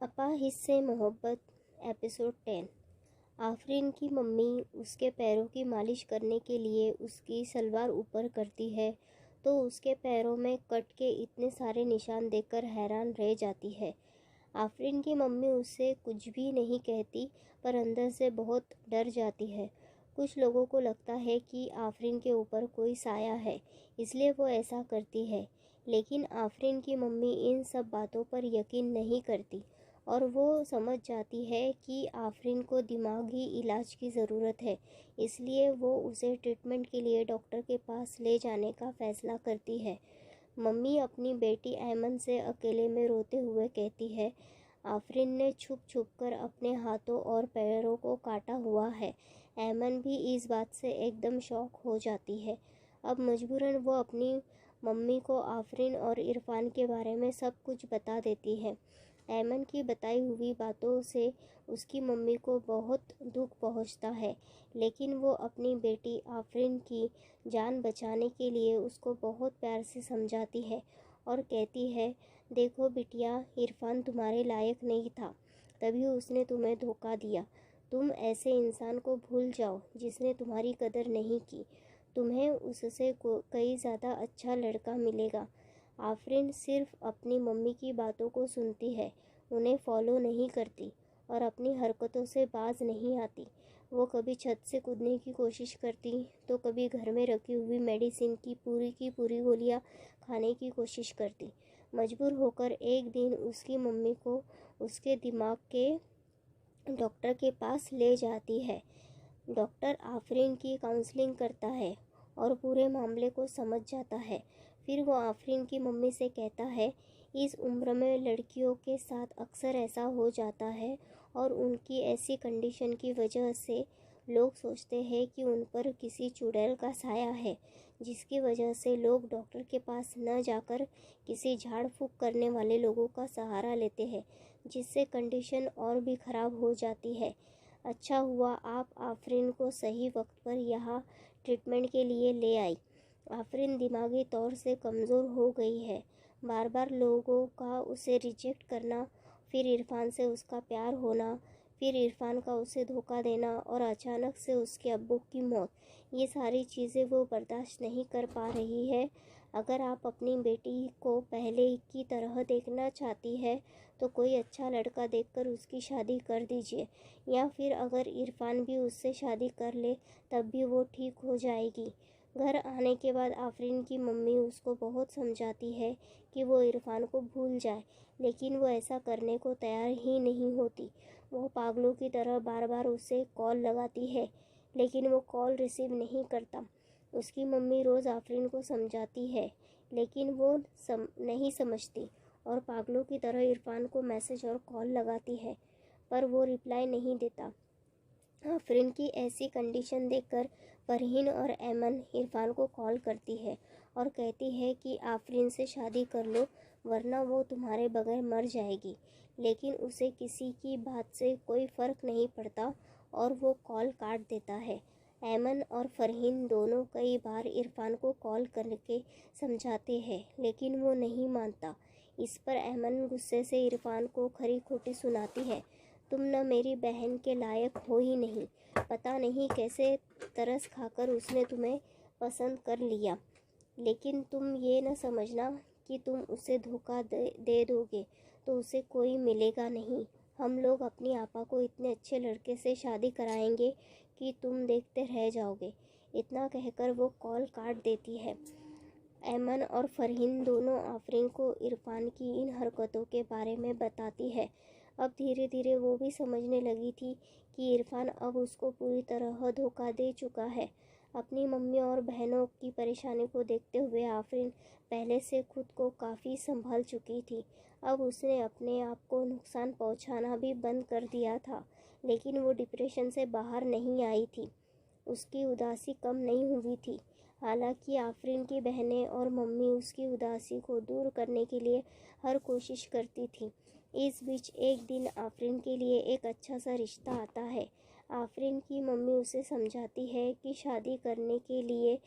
अपाहिज से मोहब्बत एपिसोड 10। आफरीन की मम्मी उसके पैरों की मालिश करने के लिए उसकी सलवार ऊपर करती है तो उसके पैरों में कट के इतने सारे निशान देखकर हैरान रह जाती है। आफरीन की मम्मी उससे कुछ भी नहीं कहती पर अंदर से बहुत डर जाती है। कुछ लोगों को लगता है कि आफरीन के ऊपर कोई साया है इसलिए वो ऐसा करती है, लेकिन आफरीन की मम्मी इन सब बातों पर यकीन नहीं करती और वो समझ जाती है कि आफरीन को दिमागी इलाज की ज़रूरत है, इसलिए वो उसे ट्रीटमेंट के लिए डॉक्टर के पास ले जाने का फ़ैसला करती है। मम्मी अपनी बेटी ऐमन से अकेले में रोते हुए कहती है, आफरीन ने छुप छुप कर अपने हाथों और पैरों को काटा हुआ है। ऐमन भी इस बात से एकदम शॉक हो जाती है। अब मजबूरन वो अपनी मम्मी को आफरीन और इरफान के बारे में सब कुछ बता देती है। ऐमन की बताई हुई बातों से उसकी मम्मी को बहुत दुख पहुंचता है, लेकिन वो अपनी बेटी आफरीन की जान बचाने के लिए उसको बहुत प्यार से समझाती है और कहती है, देखो बिटिया, इरफान तुम्हारे लायक नहीं था, तभी उसने तुम्हें धोखा दिया। तुम ऐसे इंसान को भूल जाओ जिसने तुम्हारी कदर नहीं की। तुम्हें उससे कई ज़्यादा अच्छा लड़का मिलेगा। आफरीन सिर्फ अपनी मम्मी की बातों को सुनती है, उन्हें फॉलो नहीं करती और अपनी हरकतों से बाज नहीं आती। वो कभी छत से कूदने की कोशिश करती तो कभी घर में रखी हुई मेडिसिन की पूरी गोलियां खाने की कोशिश करती। मजबूर होकर एक दिन उसकी मम्मी को उसके दिमाग के डॉक्टर के पास ले जाती है। डॉक्टर आफरीन की काउंसलिंग करता है और पूरे मामले को समझ जाता है। फिर वो आफरीन की मम्मी से कहता है, इस उम्र में लड़कियों के साथ अक्सर ऐसा हो जाता है और उनकी ऐसी कंडीशन की वजह से लोग सोचते हैं कि उन पर किसी चुड़ैल का साया है, जिसकी वजह से लोग डॉक्टर के पास न जाकर किसी झाड़ फूंक करने वाले लोगों का सहारा लेते हैं, जिससे कंडीशन और भी ख़राब हो जाती है। अच्छा हुआ आप आफरीन को सही वक्त पर यहाँ ट्रीटमेंट के लिए ले आई। आफरीन दिमागी तौर से कमज़ोर हो गई है। बार बार लोगों का उसे रिजेक्ट करना, फिर इरफान से उसका प्यार होना, फिर इरफान का उसे धोखा देना और अचानक से उसके अब्बू की मौत, ये सारी चीज़ें वो बर्दाश्त नहीं कर पा रही है। अगर आप अपनी बेटी को पहले की तरह देखना चाहती है तो कोई अच्छा लड़का देखकर उसकी शादी कर दीजिए, या फिर अगर इरफान भी उससे शादी कर ले तब भी वो ठीक हो जाएगी। घर आने के बाद आफरीन की मम्मी उसको बहुत समझाती है कि वो इरफान को भूल जाए, लेकिन वो ऐसा करने को तैयार ही नहीं होती। वो पागलों की तरह बार बार उसे कॉल लगाती है, लेकिन वो कॉल रिसीव नहीं करता। उसकी मम्मी रोज़ आफरीन को समझाती है, लेकिन वो नहीं समझती और पागलों की तरह इरफान को मैसेज और कॉल लगाती है, पर वो रिप्लाई नहीं देता। आफरीन की ऐसी कंडीशन देखकर फरहीन और ऐमन इरफान को कॉल करती है और कहती है कि आफरीन से शादी कर लो वरना वो तुम्हारे बगैर मर जाएगी, लेकिन उसे किसी की बात से कोई फ़र्क नहीं पड़ता और वो कॉल काट देता है। ऐमन और फरहीन दोनों कई बार इरफान को कॉल करके समझाते हैं, लेकिन वो नहीं मानता। इस पर ऐमन गुस्से से इरफान को खरी खोटी सुनाती है, तुम न मेरी बहन के लायक हो ही नहीं, पता नहीं कैसे तरस खाकर उसने तुम्हें पसंद कर लिया, लेकिन तुम ये न समझना कि तुम उसे धोखा दे दोगे तो उसे कोई मिलेगा नहीं। हम लोग अपनी आपा को इतने अच्छे लड़के से शादी कराएंगे कि तुम देखते रह जाओगे। इतना कहकर वो कॉल काट देती है। ऐमन और फरहीन दोनों आफरीन को इरफान की इन हरकतों के बारे में बताती है। अब धीरे धीरे वो भी समझने लगी थी कि इरफान अब उसको पूरी तरह धोखा दे चुका है। अपनी मम्मी और बहनों की परेशानी को देखते हुए आफरीन पहले से खुद को काफ़ी संभाल चुकी थी। अब उसने अपने आप को नुकसान पहुंचाना भी बंद कर दिया था, लेकिन वो डिप्रेशन से बाहर नहीं आई थी। उसकी उदासी कम नहीं हुई थी। हालांकि आफरीन की बहनें और मम्मी उसकी उदासी को दूर करने के लिए हर कोशिश करती थी। इस बीच एक दिन आफरीन के लिए एक अच्छा सा रिश्ता आता है। आफरीन की मम्मी उसे समझाती है कि शादी करने के लिए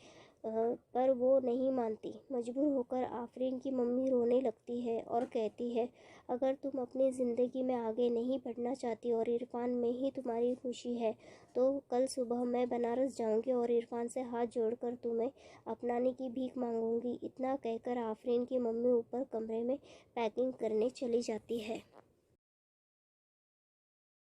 پر وہ نہیں مانتی۔ مجبور ہو کر آفرین کی ممی رونے لگتی ہے اور کہتی ہے اگر تم اپنی زندگی میں آگے نہیں بڑھنا چاہتی اور عرفان میں ہی تمہاری خوشی ہے تو کل صبح میں بنارس جاؤں گی اور عرفان سے ہاتھ جوڑ کر تمہیں اپنانے کی بھیک مانگوں گی۔ اتنا کہہ کر آفرین کی ممی اوپر کمرے میں پیکنگ کرنے چلی جاتی ہے۔